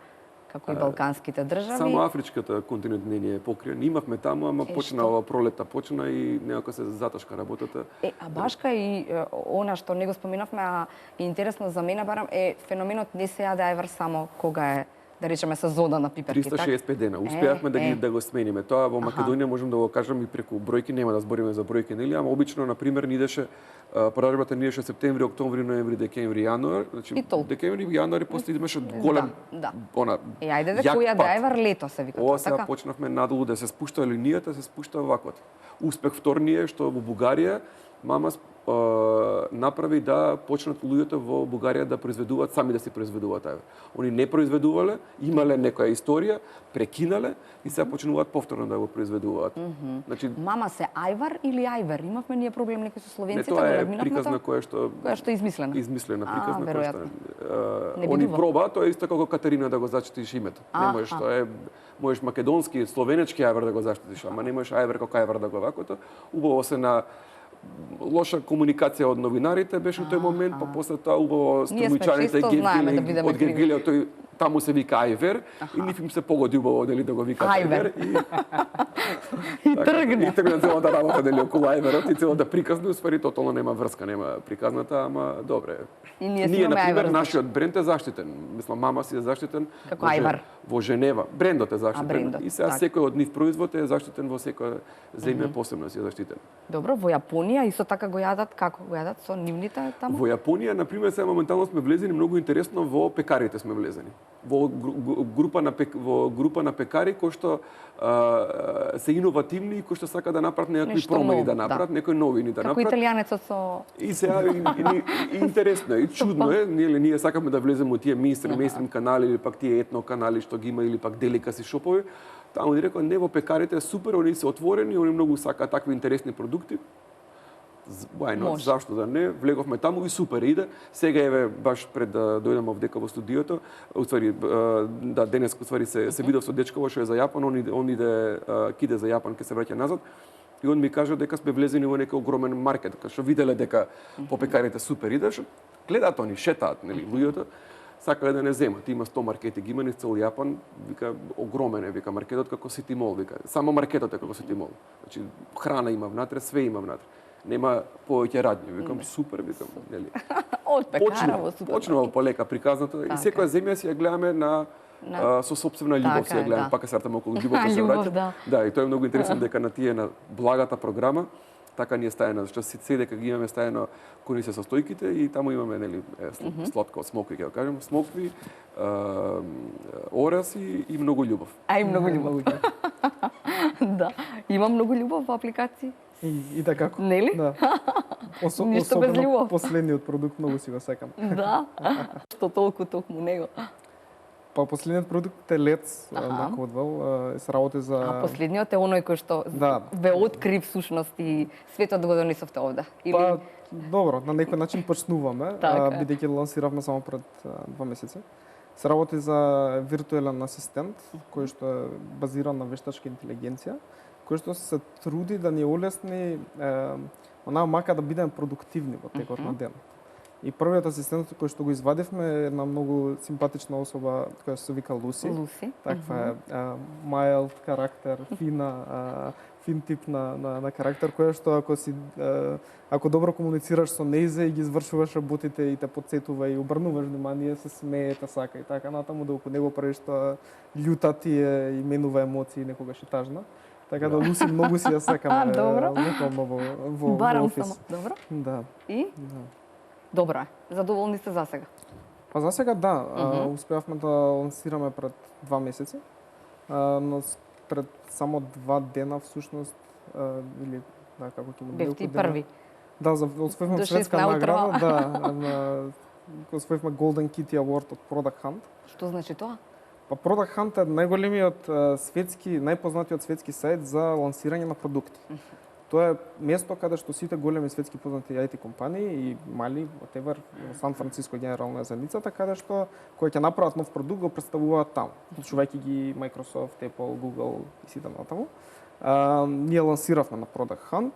како и балканските држави. Само афричката континент не ни е покриен. Имавме таму, ама почна ова пролета, почна и некако се затошка работата. А башка и она што не го споминавме, а е интересно за мене барам, е феноменот не се јаде ајвар само кога е, да речеме, сезона на пиперки. 365 дена. Успеавме да го смениме. Тоа во Македонија можам да го кажам и преку бројки, нема да збориме за бројки, нели, ама обично на пример ни идеше продажбата ни идеше септември, октомври, ноември, декември, јануар, значи декември, јануари после имаше голем она. Ајде да која дајвар лето се вика. Ова сега почнавме надолу да се спушта линијата, се спушта вакво. Успех вторни е што во Бугарија мама направи да почнат луѓето во Бугарија да произведуваат, сами да се произведуваат ајвар. Они не произведувале, имале некоја историја, прекинале и сега почнуваат повторно да го произведуваат. Значи мама се ајвар или ајвер? Имавме ние проблем некои со словенците, тоа е приказна која што е измислена. Измислена приказна која што они проба, тоа е исто како Катерина да го зачитиш името. Не можеш, тоа е можеш македонски, словенечки ајвар да го зачитиш, ама не можеш ајвар како ајвар да го вакото. Убаво се на лоша комуникација од новинарите беше тој момент, па после тоа убаво струмичаните од Гергелија, тој таму се вика ајвер и нив им се погоди убаво дали да го викаат ајвер и тргна. И тргна целата работа дали околу ајверот и целата приказна, уствари тотално нема врска, нема приказната, ама добре. И ние на пример нашиот бренд е заштитен. Мислам мама си е заштитен како ајвар во Женева. Брендот е заштитен. И сега секој од нив производ е заштитен во секоја земја, посебно си е заштитен. Добро, во Јапонија исто така го јадат, како го јадат со нивните таму? Во Јапонија на пример сега моментално сме влезени многу интересно во пекарите сме влезени. во група на пекари кои што се иновативни и кои што сака да направат некои Нешто промени ново, да направат, да. некои новини да Како направат. италијанецот со И сега и интересно е, и чудно е, ние сакаме да влеземе во тие мейнстрим канали или пак тие етно канали што ги има или пак деликаси шопови. Таму директно не, во пекарите е супер, они се отворени, они многу сакаат такви интересни продукти. Why not? Може. Зашто да не? Влеговме таму и супер иде. Сега еве баш пред да дојдеме овдека во студиото, уствари да денес уствари се видов со дечко што е за Јапон, он иде киде за Јапон, ќе се враќа назад. И он ми кажа дека сме влезени во некој огромен маркет, кај што виделе дека по пекарите супер иде, што гледаат они, шетаат, нели, луѓето. Сакале да не земат. Има 100 маркети, ги има низ цел Јапон, вика огромен е, вика маркетот како Сити Мол, вика. Само маркетот е како Сити Мол. Значи храна има внатре, све има внатре. Нема повеќе радњи. Викам супер, викам, нели. од пекара во Почнува полека приказната и Така секоја земја си ја гледаме со собствена љубов си ја Така е, гледаме, да. пака се вратаме околу љубовта се Љубов, враќам. да. Да, и тоа е многу интересно дека на тие на благата програма така ни е стаено, зашто се дека ги имаме стаено кои се состојките и таму имаме нели сладко смокви, ќе го кажем, смокви, ораси и многу љубов. Ај многу љубов. Да, има многу љубов во апликации. И така како. Нели? Да. Ништо без Особено љубов. последниот продукт многу си го сакам. Да. Што толку токму него. Па последниот продукт е лец на Кодвел, се работи за А последниот е оној кој што Да. ве откри всушност и светот го донесовте овде. Или Па, добро, на некој начин почнуваме, Така е. бидејќи лансиравме само пред 2 месеци. Се работи за виртуелен асистент, кој што е базиран на вештачка интелигенција, кој што се труди да ни олесни онаа мака да бидеме продуктивни во текот на ден. И првиот асистент кој што го извадивме е една многу симпатична особа која се вика Луси. Луси. Таква е mild карактер, фин тип на карактер, која што ако добро комуницираш со нејзе и ги извршуваш работите и те потсетува и обрнуваш внимание, се смее, те сака и така натаму, докато него правиш тоа љута ти е и менува емоции, некогаш и тажна. Така да Луси многу си ја сакаме Добро. буквално во Барам офис. само. Добро. Да. И Да. добро е. Задоволни сте за сега. Па за сега да, успеавме да лансираме пред 2 месеци, но пред само 2 дена всушност, или да, како ќе му Бев ти први. Да, освоивме Дошли светска на награда, утрова. освоивме Golden Kitty Award од Product Hunt. Што значи тоа? Па Product Hunt е најголемиот светски, најпознатиот светски сајт за лансирање на продукти. Тоа е место каде што сите големи светски познати IT компании и мали, whatever, во Сан Франциско генерална е заедницата, каде што кои ќе направат нов продукт го представуваат таму, вклучувајќи ги Microsoft, Apple, Google и сите натаму. Ние лансиравме на Product Hunt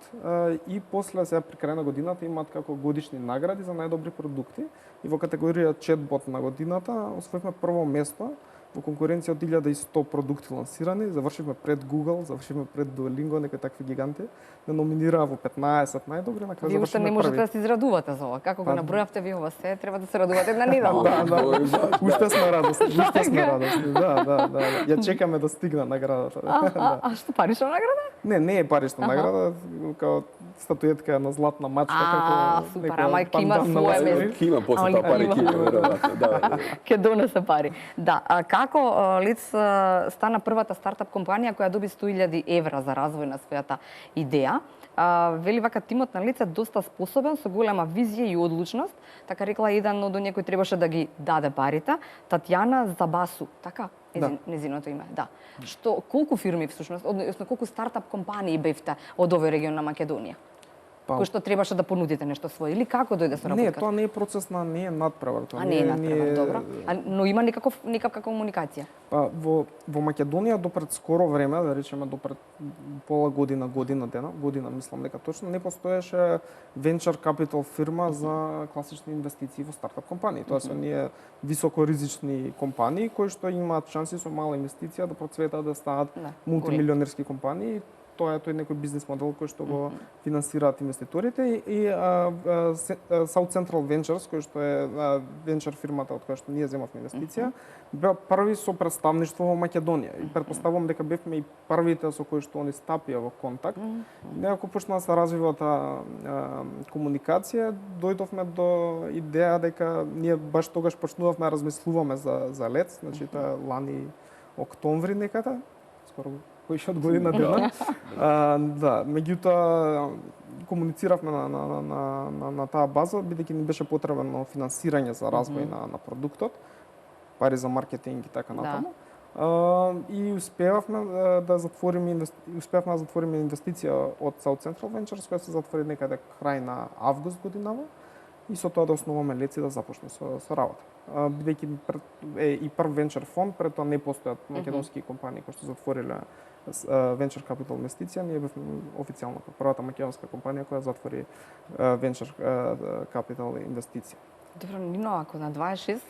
и после сега при крај на годината имаат како годишни награди за најдобри продукти и во категорија чатбот на годината освоивме прво место во конкуренција од 1100 продукти лансирани, завршивме пред Google, завршивме пред Duolingo, некои такви гиганти, не номинираа во 15 најдобри, на крај Вие уште не завршивме можете први. да се израдувате за ова. Како го Па, набројавте вие ова се, треба да се радувате една недела. Да, уште сме радосни, уште сме радосни. Да. Ја чекаме да стигне наградата. Да. А што парична награда? Не е парична награда, као статуетка на златна мачка како супер, некоја ама ќе има панданна своје ласка. место. Ки има после таа пари, ки има веројатно, да. Ќе донесе пари. Да, а како Лиц стана првата стартап компанија која доби 100.000 евра за развој на својата идеја? Вели вака, тимот на Лиц е доста способен, со голема визија и одлучност. Така рекла еден од оние кој требаше да ги даде парите, Татјана Забасу, така? Незиното име, да. Што, колку фирми всушност, односно колку стартап компании бевте од овој регион на Македонија? Па, Кој што требаше да понудите нешто свое или како дојде со не, работката? тоа не е процес на, не е надпревар. Тоа Не е ние- надпревар, добро. Но има никаква комуникација. Па, во Македонија до пред скоро време, да речеме до пред пола година година мислам дека точно, не постоеше venture capital фирма за класични инвестиции во стартап компании. Тоа се оние високоризични компании кои што имаат шанси со мала инвестиција да процветат, да станат Да, мултимилионерски компании. тоа е тој некој бизнис модел кој што го финансираат инвеститорите и South Central Ventures, кој што е венчер фирмата од која што ние земавме инвестиција, беа први со представништво во Македонија и претпоставувам дека бевме и првите со кои што они стапија во контакт. Некако почна да се развива таа комуникација, дојдовме до идеја дека ние баш тогаш почнувавме да размислуваме за ЛЕЦ, значи таа лани октомври некада, скоро кој од година дена. Да, меѓутоа комунициравме на таа база, бидејќи ни беше потребно финансирање за развој на продуктот, пари за маркетинг и така натаму. И успевавме да затвориме инвестиција од South Central Ventures, која се затвори некаде крај на август годинава, и со тоа да основаме ЛЕЦ и да започне со работа. Бидејќи е и прв венчер фонд, пред тоа не постојат македонски компании кои што затвориле венчер капитал инвестиција, ние бевме официјално првата македонска компанија која затвори венчер капитал инвестиција. Добро, Нино, ако на 26,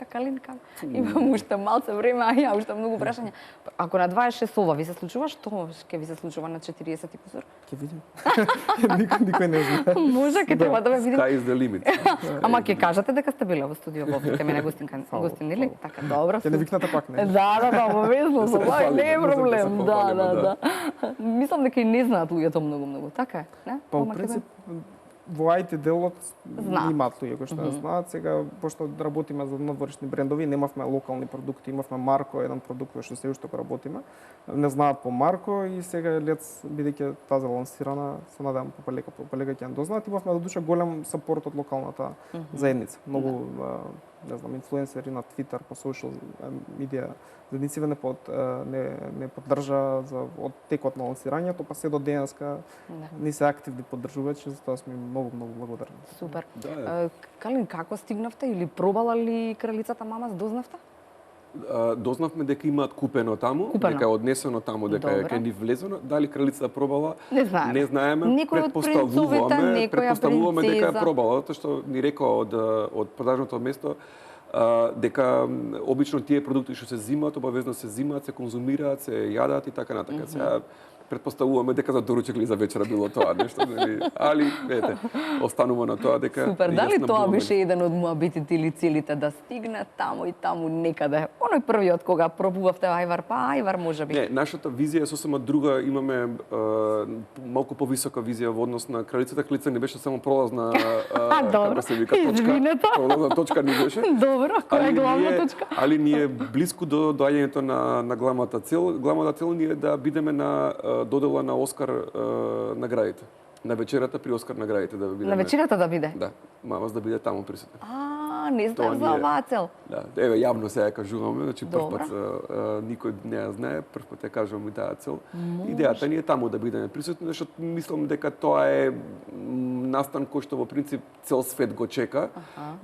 Калинка, имам уште малце време, а ја уште многу прашања. Ако на 26 ова ви се случува, што ќе ви се случува на 40 и кусур? Ќе видим. Никој не знае. Може, ќе треба да ве видим. Sky is the limit. Ама ќе кажете дека сте биле во студио во Темена Гостин, или? Така, добро. Ќе не викнете пак, не? Да, обавезно со тоа, не е проблем. Да. Мислам дека и не знаат луѓето многу. Така е, не? Па, во принцип, во IT делот имаат луѓе кои што знаат. Сега, пошто работиме за надворешни брендови, немавме локални продукти, имавме Марко, еден продукт кој што се уште го работиме. Не знаат по Марко и сега ЛЕЦ, бидејќи тази лансирана, се надевам полека ќе ја дознаат. Имавме додуше голем сапорт од локалната заедница. Многу, не знам, инфлуенсери на Twitter, по social медија заедниците не поддржа од текот на лансирањето, па се до денеска не се активни поддржувачи, затоа сме многу благодарни. Супер. Калин, како стигнавте или пробала ли кралицата мамас, дознавте? Дознавме дека имаат купено таму, дека е однесено таму, дека е кај нив влезено. Дали кралицата пробала? Не знаеме. Предпоставуваме дека е пробала, затоа што ни рекоа од продажното место дека обично тие продукти што се зимаат, обавезно се зимаат, се конзумираат, се јадат и така натака. Сега предпоставуваме дека за доручек или за вечера било тоа нешто, али ете, останува на тоа дека супер, дали тоа беше еден од муабитите или целите да стигне таму и таму некаде? Оној првиот кога пробувавте ајвар можеби. Не, нашата визија е сосема друга, имаме малку повисока визија во однос на кралицата. Кралица не беше само пролазна, како се вика, точка. Пролазна точка не беше. Добро, која е главна точка? Али ние блиску до доаѓањето на главната цел. Главната цел ни е да бидеме на додела на Оскар наградите. На вечерата при Оскар наградите да бидеме. На вечерата да биде? Да, мамас да биде таму присутна. Не знаев за оваа цел. Да, еве јавно сега кажуваме, значи првпат никој не ја знае, првпат ја кажувам и таа цел. Идејата ни е таму да бидеме присутни, зашто мислам дека тоа е настан кој што во принцип цел свет го чека.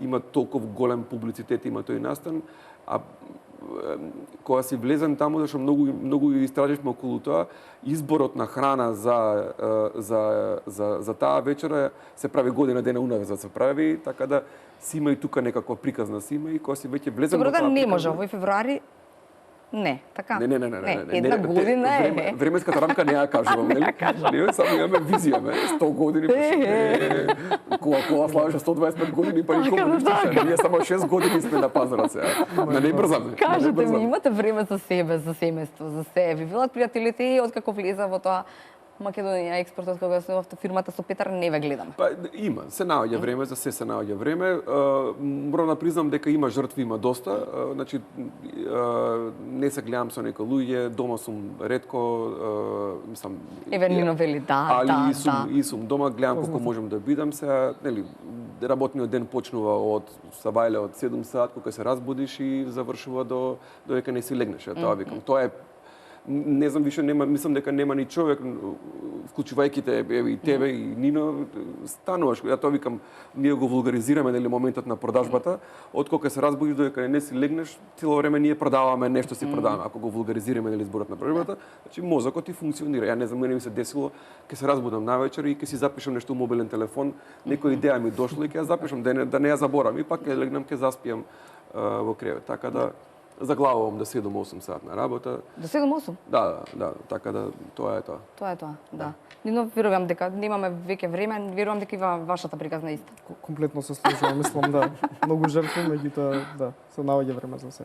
Има толков голем публицитет, има тој настан, а кога си влезен таму, зашто многу истраживме околу тоа, изборот на храна за таа вечера се прави година дена унаве за се прави, така да си има и тука некаква приказна си има и кога си веќе влезем во таа. Не може овој февруари. Не, така. Не. Една година е. Временската рамка не ја кажувам, нели? Ние само имаме визија, 100 години. Кола славеше 125 години, па никога не слуша. Ние само 6 години сме на пазарот сега. Да не брзаме. Кажете ми, имате време за себе, за семејство, за себе. Ви велат пријателите откако влеза во тоа Македонија експортот кога се фирмата со Петар не ве гледаме. Па има, се наоѓа време, за се наоѓа време. Морам да признам дека има жртви, има доста. Значи не се гледам со некои луѓе, дома сум ретко, мислам. Еве Нино вели и сум дома, гледам колку можам да бидам сега, нели, работниот ден почнува од сабајле од 7 сат кога се разбудиш и завршува до дека не си легнеш. Тоа викам, тоа е не знам више, мислам дека нема ни човек, вклучувајќи те, еве и тебе и Нино, стануваш. Ја тоа викам, ние го вулгаризираме нели моментот на продажбата, од кога се разбудиш до дека не си легнеш, цело време ние продаваме нешто си продаваме. Ако го вулгаризираме нели зборот на продажбата, значи мозокот ти функционира. Ја не знам, мене ми се десило, ќе се разбудам навечер и ќе си запишам нешто во мобилен телефон, некоја идеја ми дошло и ќе ја запишам да не ја заборавам и пак ќе легнам, ќе заспиам во кревет. Така да заглавувам до 7-8 сат на работа. До 7-8? Да, така да тоа е тоа. Тоа е тоа, да. Нивно верувам дека немаме веќе време, верувам дека и вашата приказна е иста. Комплетно се слушам, мислам да. Многу жртви, меѓутоа да, се наоѓа време за се.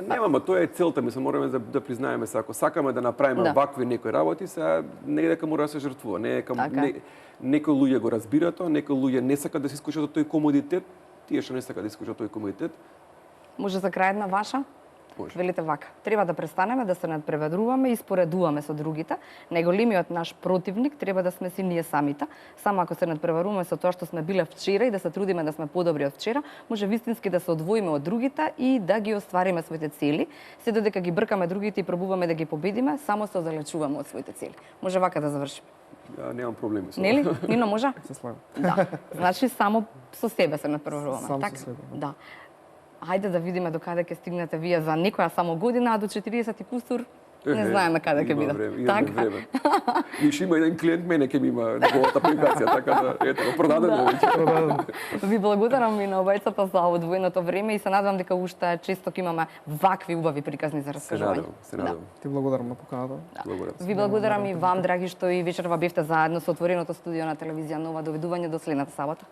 Нема, тоа е целта, мислам, мораме да признаеме се, ако сакаме да направиме вакви некои работи, се не е дека мора да се жртвува, не е некои луѓе го разбираат тоа, некои луѓе не сакаат да се искушат од тој комодитет, тие што не сакаат да искушат тој комодитет. Може за крај една ваша? Може. Велите вака, треба да престанеме да се надпреваруваме и споредуваме со другите. Најголемиот наш противник треба да сме си ние самите. Само ако се надпреваруваме со тоа што сме биле вчера и да се трудиме да сме подобри од вчера, може вистински да се одвоиме од другите и да ги оствариме своите цели. Се додека ги бркаме другите и пробуваме да ги победиме, само се оддалечуваме од своите цели. Може вака да завршиме. Ја немам проблеми со. Нели? Нино може? Се слагам. Да. Значи само со себе се надпреваруваме. Сам со така? себе, Да. Ајде да видиме до каде ќе стигнете вие за некоја само година, а до 40 и кусур не знаеме каде ќе биде. Имаме време. Виш има еден клиент мене ќе ми има неговата апликација, така да ето, продадено веќе. Ви благодарам и на обајцата за одвоеното време и се надевам дека уште често ќе имаме вакви убави приказни за раскажување. Се надевам. Ти благодарам на поканата. Благодарам. Ви благодарам и вам, драги, што и вечерва бевте заедно со отвореното студио на телевизија Нова. Довидување до следната сабота.